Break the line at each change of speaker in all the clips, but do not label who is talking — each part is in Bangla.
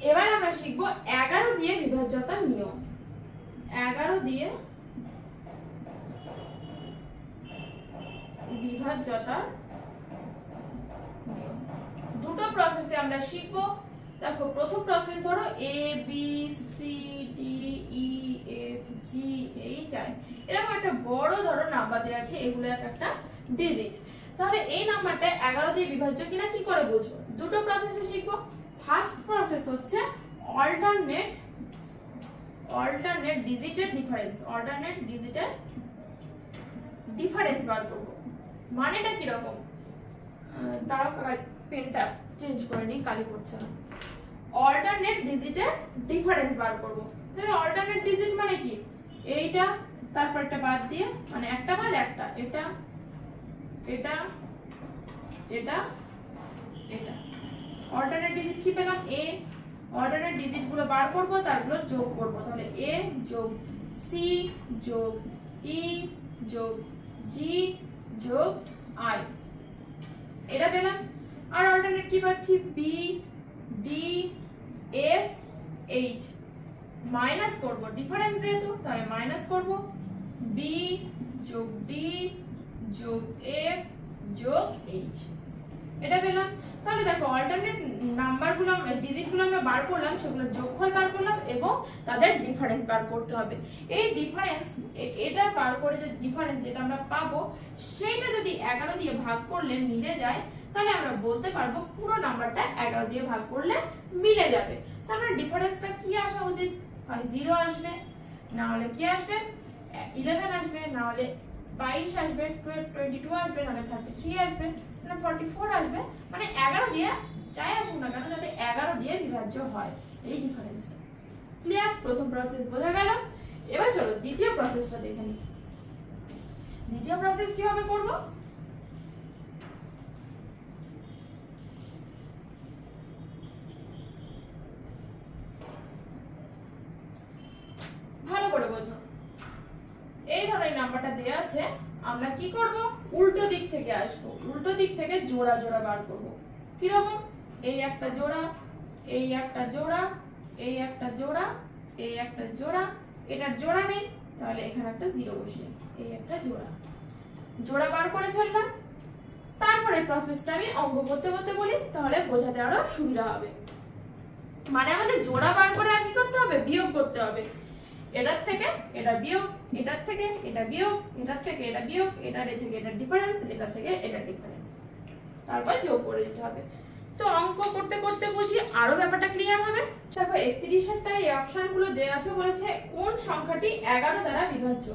এবার আমরা শিখবো 11 দিয়ে বিভাজ্যতার নিয়ম। 11 দিয়ে বিভাজ্যতার নিয়ম দুটো প্রসেসে আমরা শিখবো। দেখো প্রথম প্রসেস ধরো a b c d e f g h i এরকম একটা বড় ধরো নাম্বার দেওয়া আছে, এগুলো একটা ডিজিট। তাহলে এই নাম্বারটা 11 দিয়ে বিভাজ্য কিনা কি করে বুঝবো? দুটো প্রসেসে শিখবো। ফার্স্ট প্রসেস হচ্ছে অল্টারনেট ডিজিটের ডিফারেন্স বার করব। মানেটা কি রকম? দাঁড়াও পেনটা চেঞ্জ করে নিই, কালি পড়ছে না। অল্টারনেট ডিজিটের ডিফারেন্স বার করব। তাহলে অল্টারনেট ডিজিট মানে কি? এইটা তারপর একটা বাদ দিয়ে, মানে একটা বাদ একটা, এটা এটা এটা এটা। অল্টারনেট ডিজিট কি পেলাম? a। অল্টারনেট ডিজিট গুলো বার করব, তারগুলো যোগ করব। তাহলে a যোগ c যোগ e যোগ g যোগ i, এটা পেলাম। আর অল্টারনেট কি পাচ্ছি? b d f h। Minus করব, ডিফারেন্স যেহেতু, তাহলে মাইনাস করব b যোগ d যোগ f যোগ h, এটা পেলাম। তাহলে দেখো অল্টারনেট নাম্বারগুলো আমরা ডিজিটগুলো আমরা বার করলাম, সেগুলো যোগফল বার করলাম এবং তাদের ডিফারেন্স বার করতে হবে। এই ডিফারেন্স, এটা বার করে যে ডিফারেন্স যেটা আমরা পাবো, সেইটা যদি 11 দিয়ে ভাগ করলে মিলে যায়, তাহলে আমরা বলতে পারবো পুরো নাম্বারটা 11 দিয়ে ভাগ করলে মিলে যাবে। তাহলে ডিফারেন্সটা কি আসা উচিত? হয় 0 আসবে, না হলে কি আসবে? 11 আসবে, না হলে 22 আসবে, 22 আসবে, না হলে 33 আসবে, না 44 আসবে। মানে 11 দিয়ে যাই আসুক না কেন, যাতে 11 দিয়ে বিভাজ্য হয় এই ডিফারেন্সটা। ক্লিয়ার? প্রথম প্রসেস বোঝা গেল। এবার চলো দ্বিতীয় প্রসেসটা দেখে নিই। দ্বিতীয় প্রসেস কিভাবে করব? ভালো করে বোঝো। এই ধরো এই নাম্বারটা দেয়া আছে, আমরা কি করব? উল্টো দিক থেকে আসবো, উল্টো দিক থেকে জোড়া জোড়া বার করব। কি রকম? এই একটা জোড়া, এই একটা জোড়া, এই একটা জোড়া, এই একটা জোড়া, এটার জোড়া নেই, তাহলে এখানে একটা 0 বসিয়ে, এই একটা জোড়া, জোড়া বার করে ফেললাম। তারপরে প্রসেসটা আমি অঙ্ক করতে করতে বলি, তাহলে বোঝাতে আরো সুবিধা হবে। মানে আমাদের জোড়া বার করে আর কি করতে হবে? বিয়োগ করতে হবে। এটার থেকে এটা বিয়োগ, এটার থেকে এটা বিয়োগ, এটার থেকে এটা বিয়োগ, এটার থেকে এটা ডিফারেন্স, এটার থেকে এটা ডিফারেন্স, তারপর যোগ করে দিতে হবে। তো অঙ্ক করতে করতে বুঝি আরো ব্যাপারটা ক্লিয়ার হবে। দেখো 31 এই অপশনগুলো দেওয়া আছে, বলেছে কোন সংখ্যাটি 11 দ্বারা বিভাজ্য।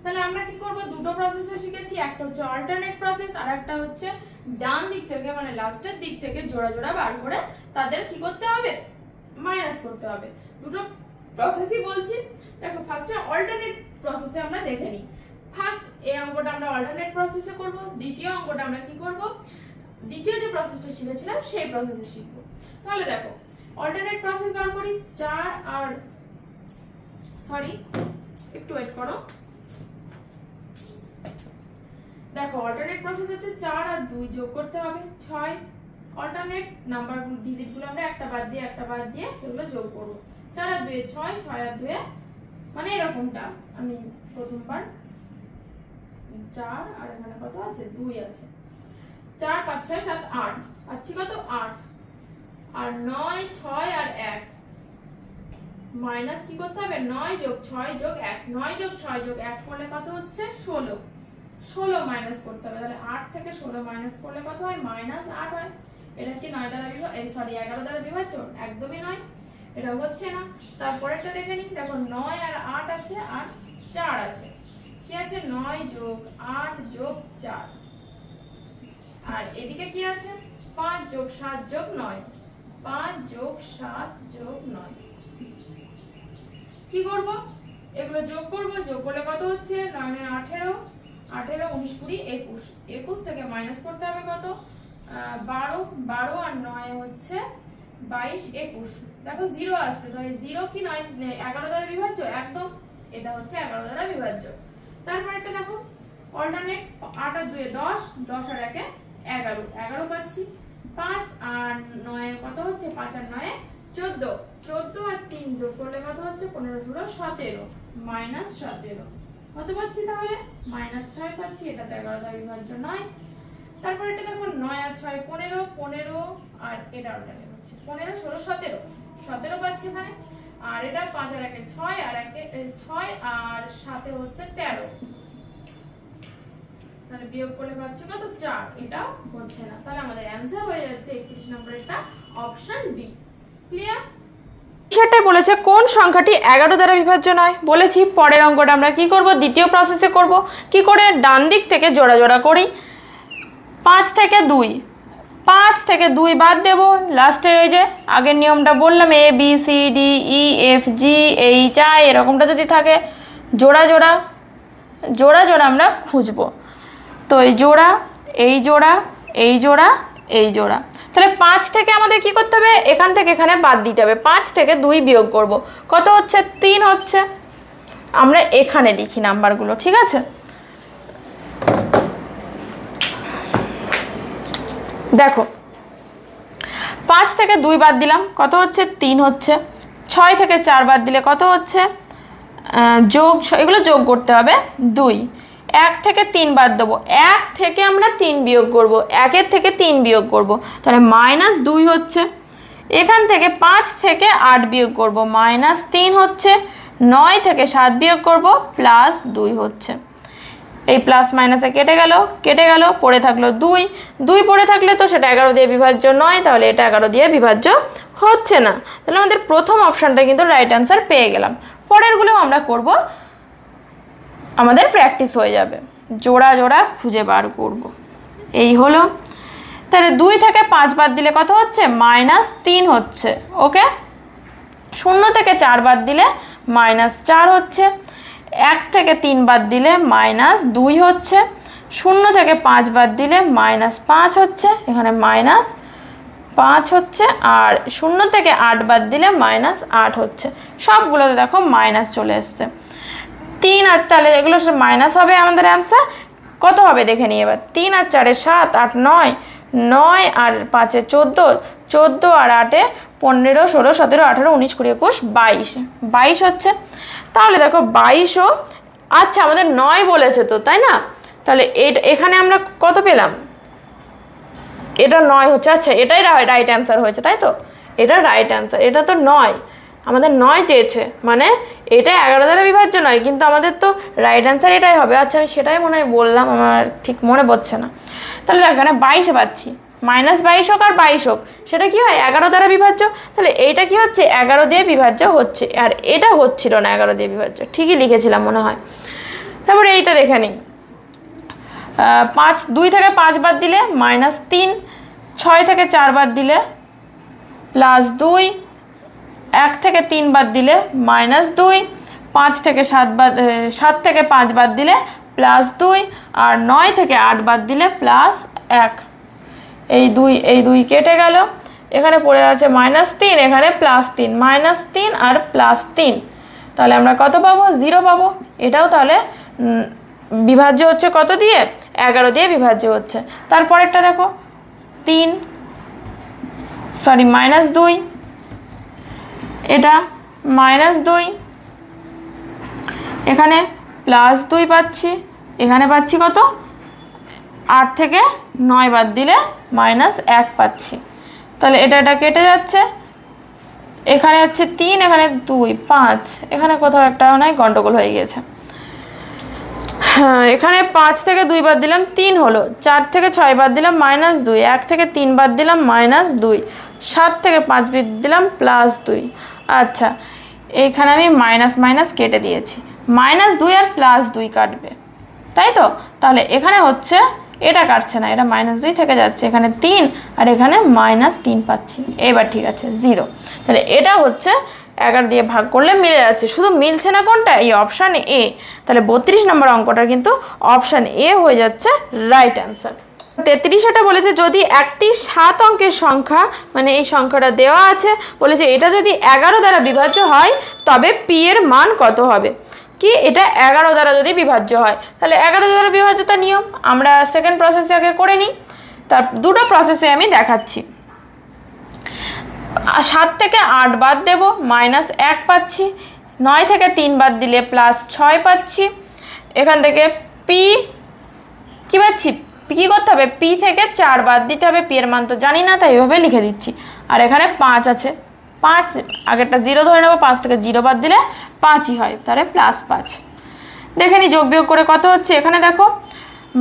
তাহলে আমরা কি করব? দুটো প্রসেসে শিখেছি, একটা হচ্ছে অল্টারনেট প্রসেস, আর একটা হচ্ছে ডান দিক থেকে মানে লাস্টের দিক থেকে জোড়া জোড়া বার করে তাদের কি করতে হবে? মাইনাস করতে হবে। দুটো প্রসেসই বলছি। দেখো ফার্স্টে অল্টারনেট প্রসেসে আমরা দেখে নিই। ফার্স্ট এই অঙ্কটা আমরা অল্টারনেট প্রসেসে করব, দ্বিতীয় অঙ্কটা আমরা কি করব? দ্বিতীয় যে প্রসেসটা শিখেছিলাম সেই প্রসেসে শিখব। তাহলে দেখো অল্টারনেট প্রসেস বার করি। 4 আর সরি একটু ওয়েট করো। দেখো অল্টারনেট প্রসেস হচ্ছে 4 আর 2 যোগ করতে হবে 6। অল্টারনেট নাম্বার ডিজিটগুলো আমরা একটা বাদ দিয়ে একটা বাদ দিয়ে সেগুলো যোগ করব। 4 আর 2 6, 6 আর 2 মানে এরকমটা। আমি প্রথমবার 4 আর এখানে কত আছে? 2 আছে। 4 5 6 7 8 পাচ্ছি কত? 8। আর 9 6 আর 1 মাইনাস কি করতে হবে? 9 যোগ 6 যোগ 1, 9 যোগ 6 যোগ 1 করলে কত হচ্ছে? 16। 16 মাইনাস করতে হবে। তাহলে 8 থেকে 16 মাইনাস করলে কত হয়? -8 হয়। এটা কি 9 দ্বারা সরি 11 দ্বারা বিভাজ্য? একদমই নয়, এটা হচ্ছে না। তারপরেরটা দেখে নিই। দেখো 9 আর 8 আছে আর 4 আছে। কি আছে? 9 যোগ 8 যোগ 4। আর এদিকে কি আছে? 5 যোগ 7 যোগ 9। 5 যোগ 7 যোগ 9। কি করব? এগুলো যোগ করব। যোগ করলে কত হচ্ছে? 9 এ 18, 18 19 20 21। 21 থেকে মাইনাস করতে হবে কত? 12। 12 আর 9 হচ্ছে 22 21। দেখো 0 আসছে, তাহলে 0 কি 9 11 দ্বারা বিভাজ্য? একদম, এটা হচ্ছে 11 দ্বারা বিভাজ্য। তারপর একটা দেখো অল্টারনেট 8 আর 2 এ 10, 10 আর 1 এ 11, 11 পাচ্ছি। 5 আর 9 কত হচ্ছে? 5 আর 9 14। 3 যোগ করলে কত হচ্ছে 15 × 17 -17 কত পাচ্ছি তাহলে -6 পাচ্ছি। এটা তো 11 দ্বারা বিভাজ্য নয়। তারপর এটা দেখো 9 আর 6 15 15 আর এটা ওটাকে হচ্ছে 15 16 17 17 পাচ্ছি এখানে। আর এটা 5 আর 1 6 আর 1 6 আর 7 হচ্ছে 13, তাহলে বিয়োগ করলে পাচ্ছি কত 4। এটা হচ্ছে না, তাহলে আমাদের অ্যানসার হয়ে যাচ্ছে 31 নম্বরেরটা অপশন বি। ক্লিয়ার? সেটাই বলেছে কোন সংখ্যাটি 11 দ্বারা বিভাজ্য নয়। বলেছি পরের অঙ্কটা আমরা কি করব, দ্বিতীয় প্রসেসে করব। কি করে, ডান দিক থেকে জোড়া জোড়া করি। 5 থেকে 2, 5 থেকে 2 বাদ দেব। লাস্টের ওই যে আগের নিয়মটা বললাম, A B C D E F G H I এরকমটা যদি থাকে জোড়া জোড়া জোড়া জোড়া আমরা খুঁজবো। তো এই জোড়া এই জোড়া এই জোড়া এই জোড়া, তাহলে 5 থেকে আমাদের কি করতে হবে, এখান থেকে এখানে বাদ দিতে হবে। 5 থেকে 2 বিয়োগ করব, কত হচ্ছে 3 হচ্ছে। আমরা এখানে লিখি নাম্বারগুলো, ঠিক আছে। দেখো 5 থেকে 2 বাদ দিলাম, কত হচ্ছে 3 হচ্ছে। 6 থেকে 4 বাদ দিলে কত হচ্ছে যোগ, এগুলো যোগ করতে হবে 2। 1 থেকে 3 বাদ দেবো, 1 থেকে আমরা 3 বিয়োগ করব, 1 থেকে 3 বিয়োগ করব, তাহলে -2 হচ্ছে। এখান থেকে 5 থেকে 8 বিয়োগ করব, -3 হচ্ছে। 9 থেকে 7 বিয়োগ করব, +2 হচ্ছে। এই প্লাস মাইনাসে কেটে গেল, পড়ে থাকলো 2। 2 পড়ে থাকলে তো সেটা 11 দিয়ে বিভাজ্য নয়, তাহলে এটা 11 দিয়ে বিভাজ্য হচ্ছে না। তাহলে আমাদের প্রথম অপশনটা কিন্তু রাইট অ্যান্সার পেয়ে গেলাম। পরেরগুলোও আমরা করব, আমাদের প্র্যাকটিস হয়ে যাবে। জোড়া জোড়া খুঁজে বার করব, এই হলো। তাহলে 2 থেকে 5 বাদ দিলে কত হচ্ছে -3 হচ্ছে। ওকে, 0 থেকে 4 বাদ দিলে -4 হচ্ছে। 1 থেকে 3 বাদ দিলে -2 হচ্ছে। 0 থেকে 5 বাদ দিলে -5 হচ্ছে, এখানে -5 হচ্ছে। আর 0 থেকে 8 বাদ দিলে -8 হচ্ছে। সবগুলোতে দেখো মাইনাস চলে এসছে। 3 আর, তাহলে এগুলো মাইনাস হবে আমাদের অ্যান্সার। কত হবে দেখে নিই এবার। 3 আর 4 7 8 9, 9 আর 5 14, 14 আর 8 15 16 17 18 19 20 21 22, 22 হচ্ছে। তাহলে দেখো 22ও, আচ্ছা আমাদের 9 বলেছে তো, তাই না? তাহলে এখানে আমরা কত পেলাম, এটা 9 হচ্ছে। আচ্ছা এটাই রাইট অ্যান্সার হয়েছে, তাই তো? এটা রাইট অ্যান্সার, এটা তো 9, আমাদের 9 চেয়েছে, মানে এটা 11 দ্বারা বিভাজ্য নয়, কিন্তু আমাদের তো রাইট অ্যান্সার এটাই হবে। আচ্ছা আমি সেটাই মনে হয় বললাম, আমার ঠিক মনে পড়ছে না। তাহলে এখানে 22 পাচ্ছি, -22 হোক আর 22 হোক, সেটা কি হয় 11 দ্বারা বিভাজ্য। তাহলে এইটা কি হচ্ছে 11 দিয়ে বিভাজ্য হচ্ছে, আর এটা হচ্ছিল না 11 দিয়ে বিভাজ্য, ঠিকই লিখেছিলাম মনে হয়। তারপরে এইটা দেখে নিই। 2 থেকে 5 বাদ দিলে -3, 6 থেকে 4 বাদ দিলে +2, 1 থেকে 3 বাদ দিলে -2, 5 থেকে 7 থেকে 5 বাদ দিলে +2, আর 9 থেকে 8 বাদ দিলে +1। এই 2 কেটে গেল, এখানে পড়ে আছে -3, এখানে +3, -3 আর +3, তাহলে আমরা কত পাবো 0 পাবো। এটাও তাহলে বিভাজ্য হচ্ছে কত দিয়ে 11 দিয়ে বিভাজ্য হচ্ছে। তারপরেরটা দেখো -2, এটা -2, এখানে +2 পাচ্ছি, এখানে পাচ্ছি কত 8 থেকে 9 বাদ দিলে -1 পাচ্ছি। তাহলে এটা কেটে যাচ্ছে, এখানে হচ্ছে 3, এখানে 2 5, এখানে কোথাও একটা নয় গন্ডগোল হয়ে গিয়েছে। হ্যাঁ, এখানে 5 থেকে 2 বাদ দিলাম 3 হলো, 4 থেকে 6 বাদ দিলাম -2, 1 থেকে 3 বাদ দিলাম -2, 7 থেকে 5 বাদ দিলাম +2। আচ্ছা এইখানে আমি মাইনাস কেটে দিয়েছি, -2 আর +2 কাটবে, তাই তো? তাহলে এখানে হচ্ছে এটা কাটছে না, এটা -2 থেকে যাচ্ছে, এখানে 3 আর এখানে -3 পাচ্ছি। এবার ঠিক আছে 0। তাহলে এটা হচ্ছে 11 দিয়ে ভাগ করলে মিলে যাচ্ছে, শুধু মিলছে না কোনটা, এই অপশান এ। তাহলে 32 নম্বর অঙ্কটার কিন্তু অপশান এ হয়ে যাচ্ছে রাইট অ্যান্সার। 33টা বলেছে যদি একটি 7 অঙ্কের সংখ্যা, মানে এই সংখ্যাটা দেওয়া আছে, বলেছে এটা যদি 11 দ্বারা বিভাজ্য হয় তবে পি এর মান কত হবে। কি, এটা 11 দ্বারা যদি বিভাজ্য হয়, তাহলে 11 দ্বারা বিভাজ্যতা নিয়ম আমরা সেকেন্ড প্রসেসে আগে করে নিই, তার দুটো প্রসেসে আমি দেখাচ্ছি। 7 থেকে 8 বাদ দেব, -1 পাচ্ছি। 9 থেকে 3 বাদ দিলে +6 পাচ্ছি। এখান থেকে পি কি পাচ্ছি, কি করতে হবে, পি থেকে 4 বাদ দিতে হবে। পি এর মান তো জানি না, তাই এভাবে লিখে দিচ্ছি। আর এখানে 5 আছে, 5 আগেরটা 0 ধরে নেব, 5 থেকে 0 বাদ দিলে 5ই হয়, তাহলে +5। দেখে নি যোগ বিয়োগ করে কত হচ্ছে। এখানে দেখো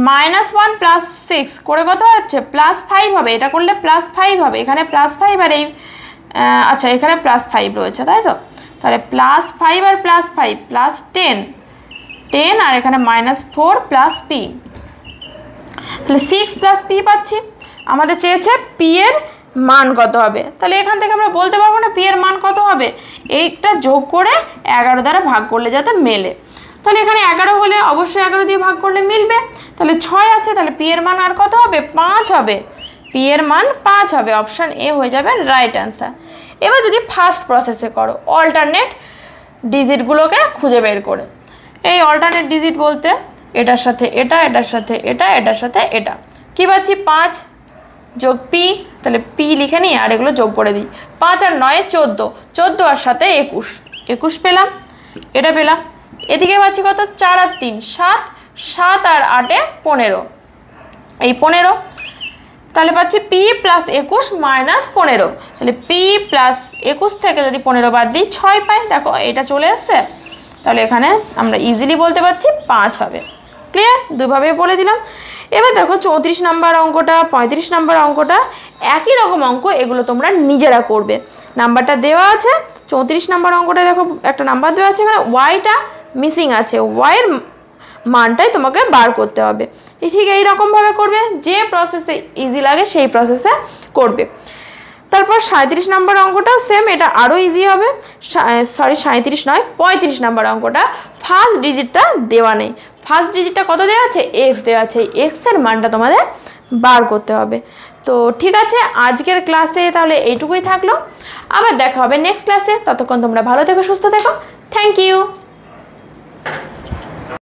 -1 + 6 করে কত হচ্ছে, +5 হবে। এটা করলে +5 হবে, এখানে +5 আর এই আচ্ছা এখানে +5 রয়েছে, তাই তো। তাহলে +5 আর +5 +10, 10 আর এখানে -4 + p, তাহলে 6 + p পাচ্ছি। আমাদের চেয়েছে পি এর মান কত হবে, তাহলে এখান থেকে আমরা বলতে পারবো না পি এর মান কত হবে, এইটা যোগ করে 11 দ্বারা ভাগ করলে যাতে মেলে। তাহলে এখানে 11 হলে অবশ্যই 11 দিয়ে ভাগ করলে মিলবে। তাহলে 6 আছে, তাহলে পি এর মান আর কত হবে, 5 হবে। পি এর মান 5 হবে, অপশান এ হয়ে যাবে রাইট অ্যান্সার। এবার যদি ফার্স্ট প্রসেসে করো, অল্টারনেট ডিজিটগুলোকে খুঁজে বের করে। এই অল্টারনেট ডিজিট বলতে এটার সাথে এটা, এটার সাথে এটা, এটার সাথে এটা, কী পাচ্ছি 5 যোগ পি, তাহলে পি লিখে নিই আর এগুলো যোগ করে দিই। 5 আর 9 14, 14 আর সাথে 21, 21 পেলাম, এটা পেলাম। এদিকে পাচ্ছি কত, 4 আর 3 7, 7 আর 8 15, এই 15। তাহলে পাচ্ছি পি + 21 - 15, তাহলে পি + 21 থেকে যদি 15 বাদ দিই 6 পাই। দেখো এটা চলে এসছে, তাহলে এখানে আমরা ইজিলি বলতে পারছি 5 হবে। ক্লিয়ার, দুইভাবে বলে দিলাম। এবার দেখো 34 নম্বর অঙ্কটা, 35 নম্বর অঙ্কটা একই রকম অঙ্ক, এগুলো তোমরা নিজেরা করবে। নাম্বারটা দেওয়া আছে 34 নম্বর অঙ্কটা, দেখো একটা নাম্বার দেওয়া আছে, এখানে ওয়াইটা মিসিং আছে, ওয়াইয়ের মানটাই তোমাকে বার করতে হবে। ঠিক এইরকমভাবে করবে, যে প্রসেসে ইজি লাগে সেই প্রসেসে করবে। তারপর 37 নম্বর অঙ্কটা সেম, এটা আরও ইজি হবে। সরি 37 নয়, 35 নম্বর অঙ্কটা ফার্স্ট ডিজিটটা দেওয়া নেই। ফার্স্ট ডিজিটটা কত দেওয়া আছে, এক্স দেওয়া আছে, এক্সের মানটা তোমাদের বার করতে হবে। তো ঠিক আছে, আজকের ক্লাসে তাহলে এইটুকুই থাকলো, আবার দেখা হবে নেক্সট ক্লাসে। ততক্ষণ তোমরা ভালো থেকো, সুস্থ থেকো, থ্যাংক ইউ।